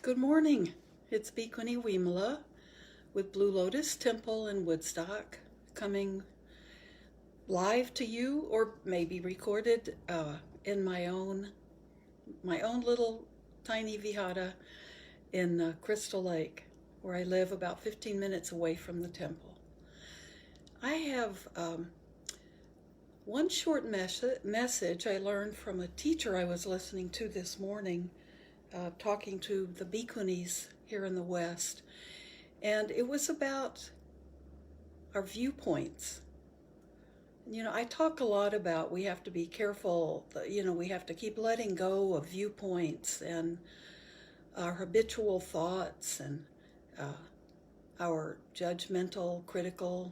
Good morning. It's Bhikkhuni Vimala with Blue Lotus Temple in Woodstock, coming live to you, or maybe recorded in my own little tiny vihara in Crystal Lake, where I live about 15 minutes away from the temple. I have one short message I learned from a teacher I was listening to this morning, talking to the Bhikkhunis here in the West, and it was about our viewpoints. I talk a lot about we have to be careful, we have to keep letting go of viewpoints and our habitual thoughts and our judgmental, critical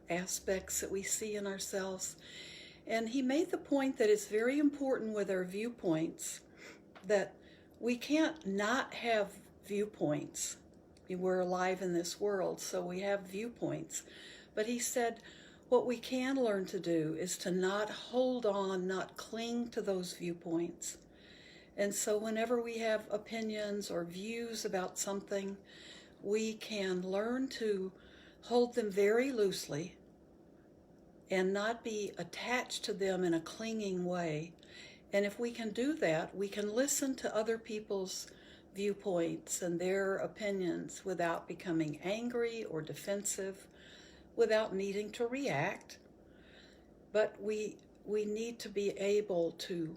aspects that we see in ourselves. And he made the point that it's very important with our viewpoints that we can't not have viewpoints. We're alive in this world, so we have viewpoints. But he said what we can learn to do is to not hold on, not cling to those viewpoints. And so whenever we have opinions or views about something, we can learn to hold them very loosely and not be attached to them in a clinging way. And if we can do that, we can listen to other people's viewpoints and their opinions without becoming angry or defensive, without needing to react. But we need to be able to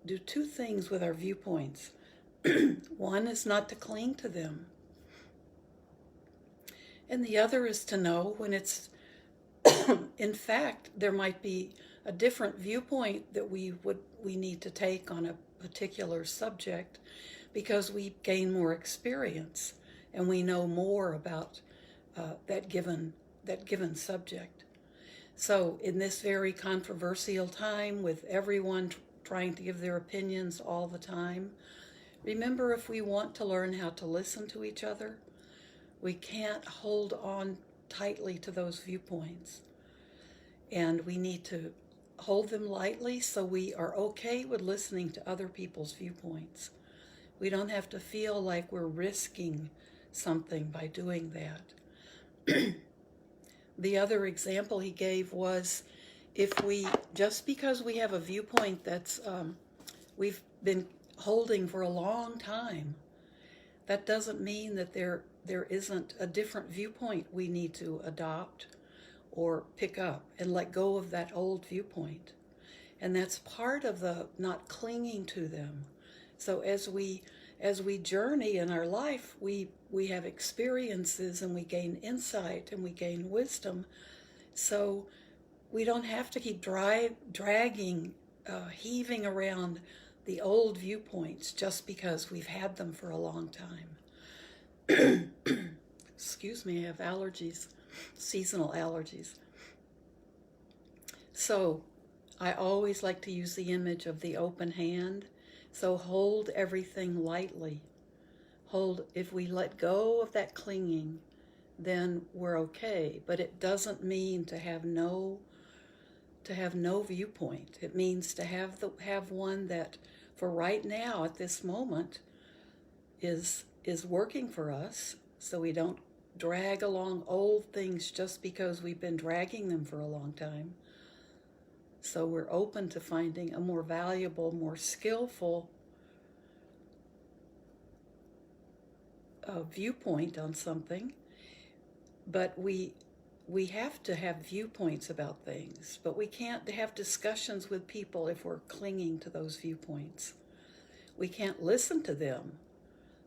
do two things with our viewpoints. One is not to cling to them. And the other is to know when it's, in fact, there might be a different viewpoint that we need to take on a particular subject because we gain more experience and we know more about that given subject. So in this very controversial time with everyone trying to give their opinions all the time, remember, if we want to learn how to listen to each other, we can't hold on tightly to those viewpoints. And we need to hold them lightly so we are okay with listening to other people's viewpoints. We don't have to feel like we're risking something by doing that. The other example he gave was just because we have a viewpoint that's we've been holding for a long time, that doesn't mean that there isn't a different viewpoint we need to adopt or pick up and let go of that old viewpoint. And that's part of the not clinging to them. So as we journey in our life, we have experiences and we gain insight and we gain wisdom. So we don't have to keep dragging, heaving around the old viewpoints just because we've had them for a long time. Excuse me, I have allergies, seasonal allergies. So I always like to use the image of the open hand. So hold everything lightly. If we let go of that clinging, then we're okay. But it doesn't mean to have no viewpoint. It means to have one that, for right now at this moment, is working for us, so we don't drag along old things just because we've been dragging them for a long time. So we're open to finding a more valuable, more skillful viewpoint on something. But we have to have viewpoints about things, but we can't have discussions with people if we're clinging to those viewpoints. We can't listen to them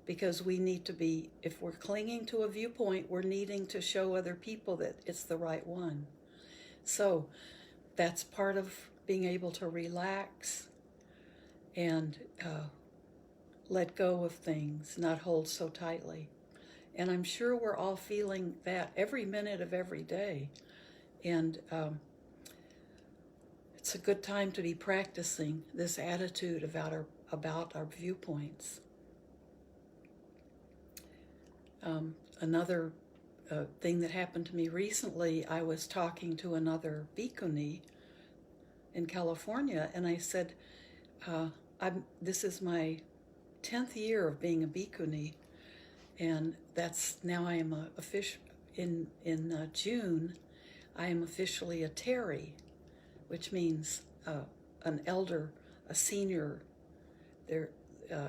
because we need to be, if we're clinging to a viewpoint, we're needing to show other people that it's the right one. So that's part of being able to relax and let go of things, not hold so tightly. And I'm sure we're all feeling that every minute of every day. And it's a good time to be practicing this attitude about our viewpoints. Another thing that happened to me recently, I was talking to another bhikkhuni in California, and I said, this is my 10th year of being a bhikkhuni, and that's now I am a official in June. I am officially a Terry, which means an elder, a senior. There,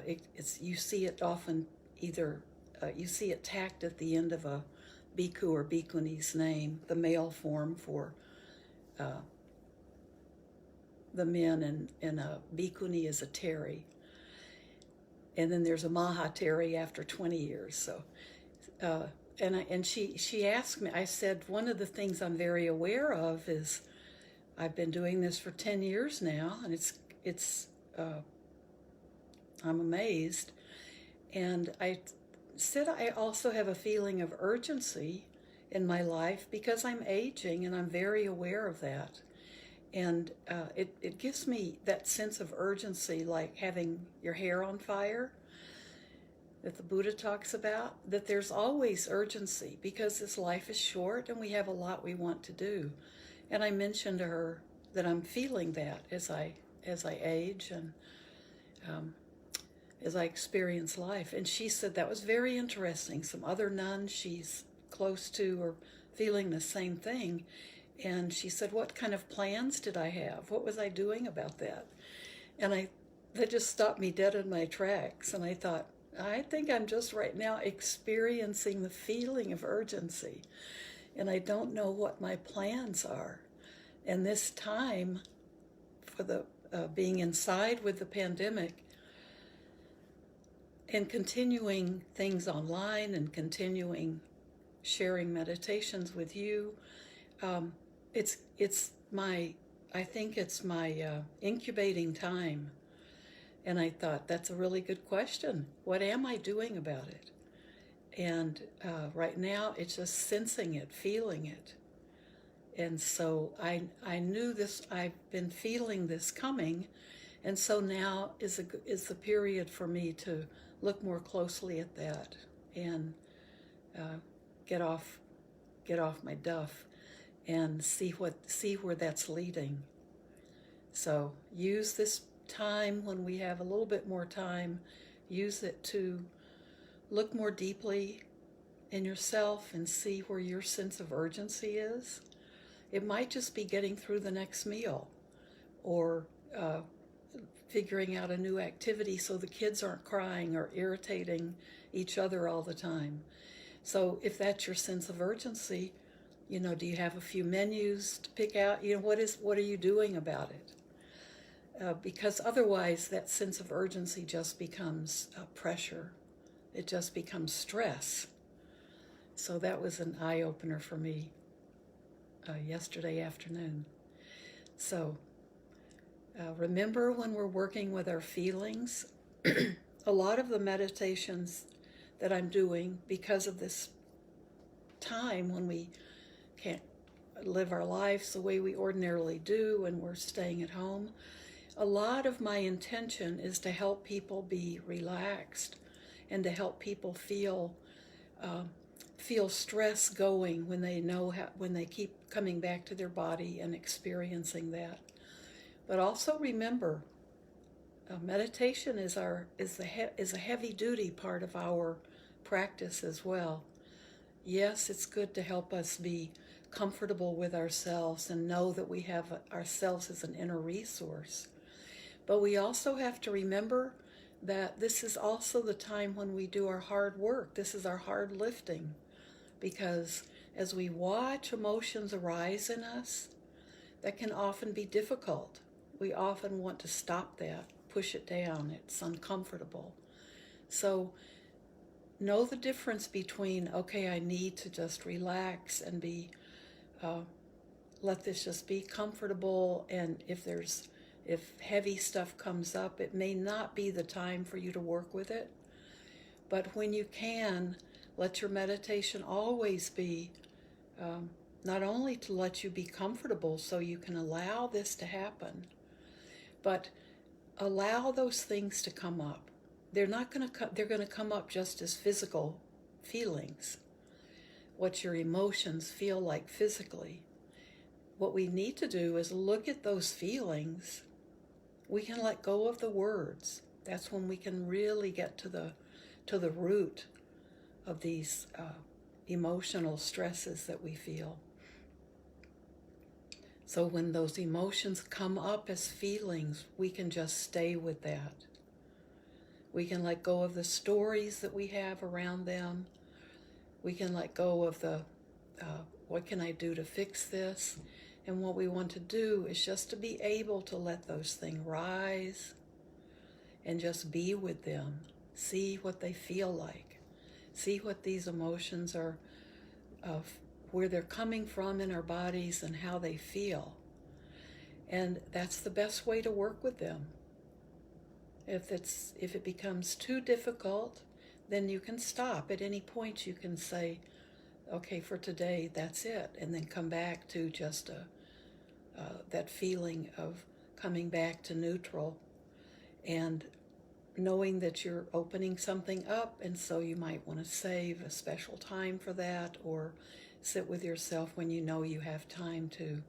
it's you see it often either you see it tacked at the end of a bhikkhu or bhikkhuni's name, the male form for the men, and a bhikkhuni is a Terry. And then there's a Mahateri after 20 years. So, and she asked me. I said one of the things I'm very aware of is I've been doing this for 10 years now, and it's I'm amazed. And I said I also have a feeling of urgency in my life because I'm aging, and I'm very aware of that. And it gives me that sense of urgency, like having your hair on fire that the Buddha talks about, that there's always urgency because this life is short and we have a lot we want to do. And I mentioned to her that I'm feeling that as I age and as I experience life. And she said that was very interesting. Some other nuns she's close to are feeling the same thing. And she said, what kind of plans did I have? What was I doing about that? And that just stopped me dead in my tracks. And I thought, I think I'm just right now experiencing the feeling of urgency. And I don't know what my plans are. And this time, for the being inside with the pandemic and continuing things online and continuing sharing meditations with you, I think it's my incubating time. And I thought, that's a really good question. What am I doing about it? And right now, it's just sensing it, feeling it. And so I knew this, I've been feeling this coming. And so now is the period for me to look more closely at that and get off my duff and see where that's leading. So use this time when we have a little bit more time, use it to look more deeply in yourself and see where your sense of urgency is. It might just be getting through the next meal or figuring out a new activity so the kids aren't crying or irritating each other all the time. So if that's your sense of urgency, do you have a few menus to pick out? What are you doing about it? Because otherwise that sense of urgency just becomes pressure. It just becomes stress. So that was an eye-opener for me yesterday afternoon. So remember when we're working with our feelings, a lot of the meditations that I'm doing because of this time when we can't live our lives the way we ordinarily do and we're staying at home, a lot of my intention is to help people be relaxed and to help people feel stress going when they keep coming back to their body and experiencing that. But also remember, meditation is a heavy duty part of our practice as well. Yes, it's good to help us be comfortable with ourselves and know that we have ourselves as an inner resource. But we also have to remember that this is also the time when we do our hard work. This is our hard lifting, because as we watch emotions arise in us, that can often be difficult. We often want to stop that, push it down. It's uncomfortable. So know the difference between, okay, I need to just relax and let this just be comfortable, and if heavy stuff comes up, it may not be the time for you to work with it. But when you can, let your meditation always be not only to let you be comfortable so you can allow this to happen, but allow those things to come up. They're going to come up just as physical feelings, what your emotions feel like physically. What we need to do is look at those feelings. We can let go of the words. That's when we can really get to the root of these emotional stresses that we feel. So when those emotions come up as feelings, we can just stay with that. We can let go of the stories that we have around them. We can let go of the, what can I do to fix this? And what we want to do is just to be able to let those things rise and just be with them. See what they feel like. See what these emotions are, where they're coming from in our bodies and how they feel. And that's the best way to work with them. If it becomes too difficult, then you can stop. At any point you can say, okay, for today, that's it. And then come back to just that feeling of coming back to neutral and knowing that you're opening something up, and so you might want to save a special time for that, or sit with yourself when you know you have time to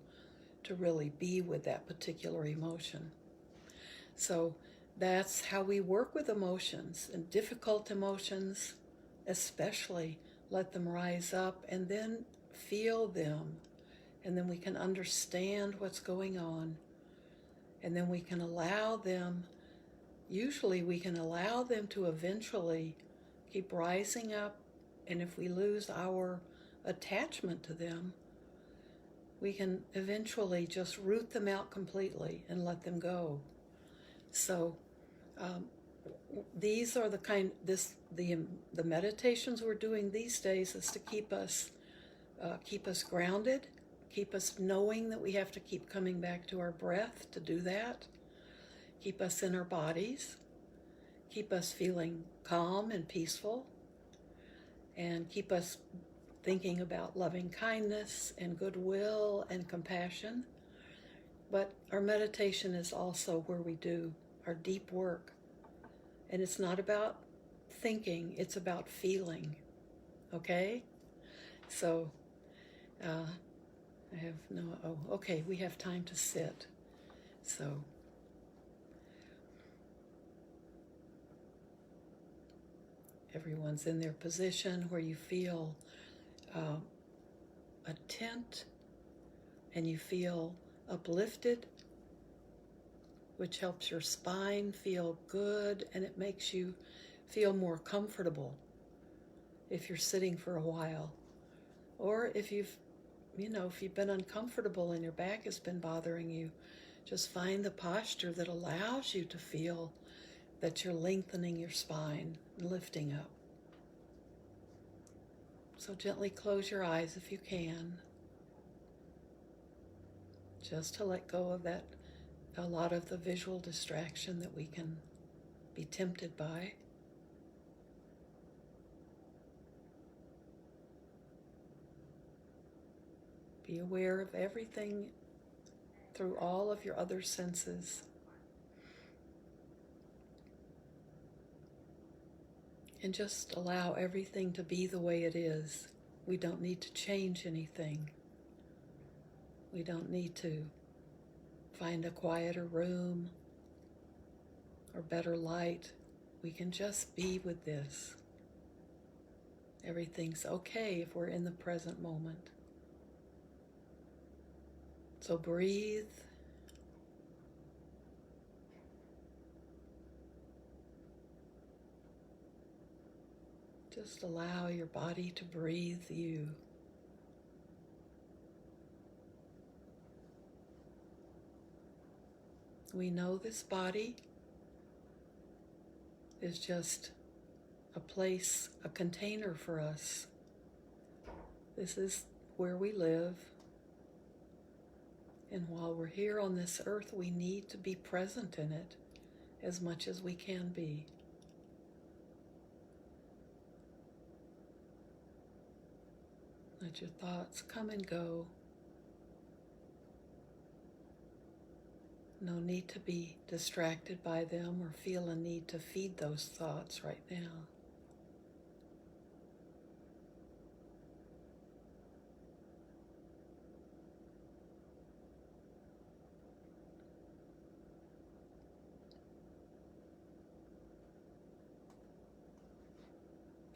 really be with that particular emotion. So that's how we work with emotions, and difficult emotions especially. Let them rise up and then feel them, and then we can understand what's going on, and then we can allow them. Usually we can allow them to eventually keep rising up, and if we lose our attachment to them, we can eventually just root them out completely and let them go. So these are the meditations we're doing these days is to keep us grounded, keep us knowing that we have to keep coming back to our breath to do that, keep us in our bodies, keep us feeling calm and peaceful, and keep us thinking about loving kindness and goodwill and compassion. But our meditation is also where we do our deep work. And it's not about thinking, it's about feeling. Okay? So, okay, we have time to sit. So, everyone's in their position where you feel attent and you feel uplifted, which helps your spine feel good, and it makes you feel more comfortable if you're sitting for a while. Or if you've been uncomfortable and your back has been bothering you, just find the posture that allows you to feel that you're lengthening your spine and lifting up. So gently close your eyes if you can, just to let go of that, a lot of the visual distraction that we can be tempted by. Be aware of everything through all of your other senses. And just allow everything to be the way it is. We don't need to change anything. We don't need to find a quieter room or better light. We can just be with this. Everything's okay if we're in the present moment. So breathe. Just allow your body to breathe you. We know this body is just a place, a container for us. This is where we live. And while we're here on this earth, we need to be present in it as much as we can be. Let your thoughts come and go. No need to be distracted by them or feel a need to feed those thoughts right now.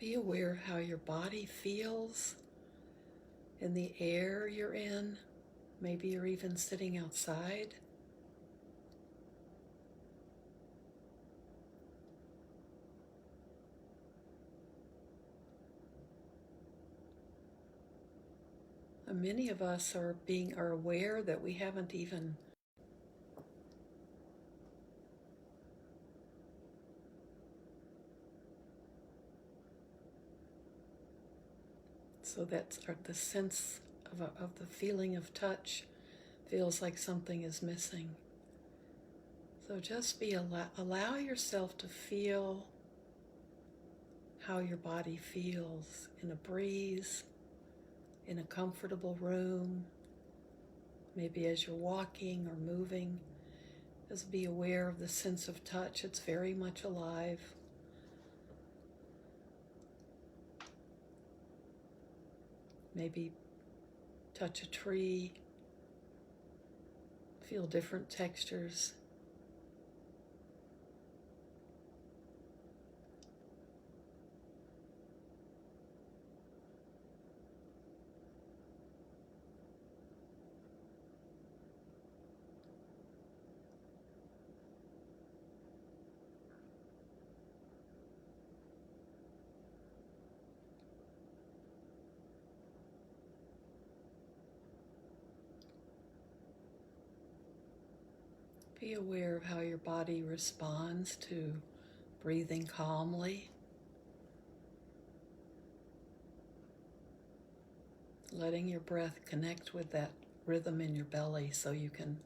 Be aware of how your body feels in the air you're in. Maybe you're even sitting outside. And many of us are aware that we haven't even so that's the sense of the feeling of touch feels like something is missing. So just allow yourself to feel how your body feels in a breeze, in a comfortable room, maybe as you're walking or moving. Just be aware of the sense of touch. It's very much alive. Maybe touch a tree, feel different textures. Be aware of how your body responds to breathing calmly. Letting your breath connect with that rhythm in your belly so you can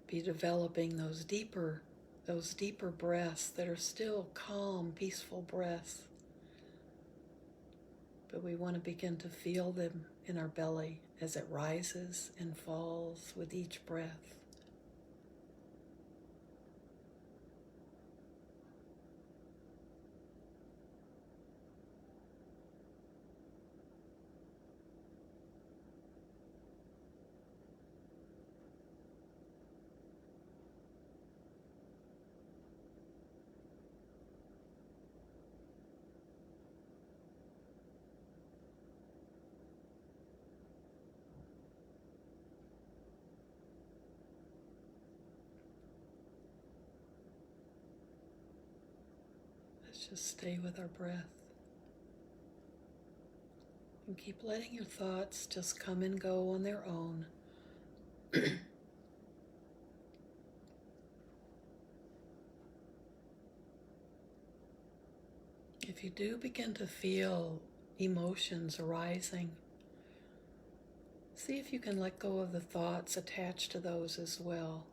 be developing those deeper breaths that are still calm, peaceful breaths. But we want to begin to feel them in our belly as it rises and falls with each breath. Let's just stay with our breath. And keep letting your thoughts just come and go on their own. If you do begin to feel emotions arising, see if you can let go of the thoughts attached to those as well.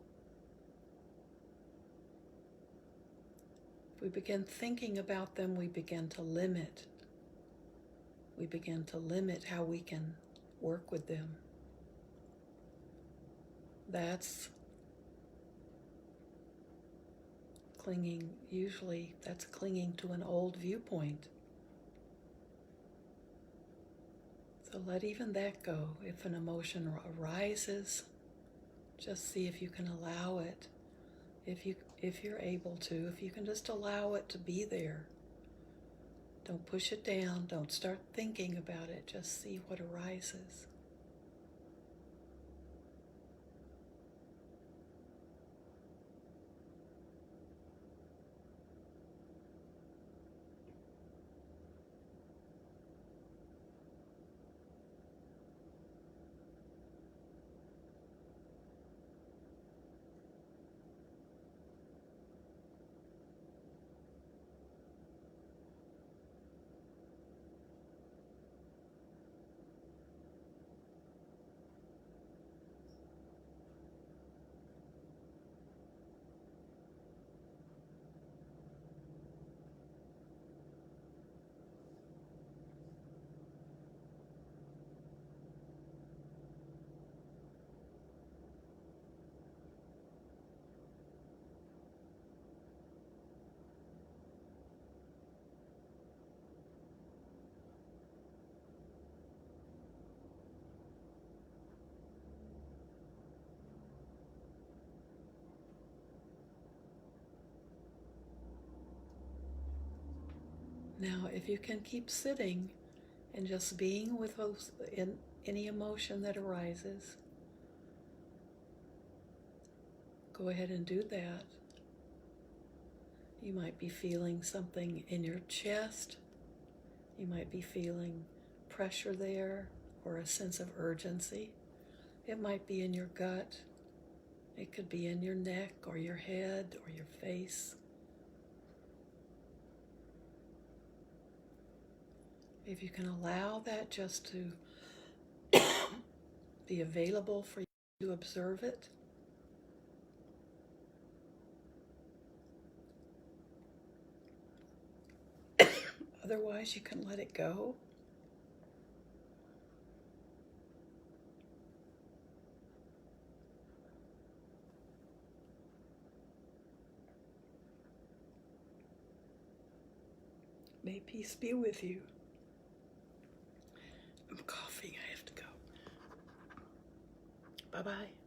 If we begin thinking about them, we begin to limit. We begin to limit how we can work with them. That's clinging to an old viewpoint. So let even that go. If an emotion arises, just see if you can allow it. If you're able to, if you can just allow it to be there. Don't push it down. Don't start thinking about it. Just see what arises. Now, if you can keep sitting and just being with those, in any emotion that arises, go ahead and do that. You might be feeling something in your chest. You might be feeling pressure there or a sense of urgency. It might be in your gut. It could be in your neck or your head or your face. If you can allow that just to be available for you to observe it, otherwise you can let it go. May peace be with you. I'm coughing. I have to go. Bye-bye.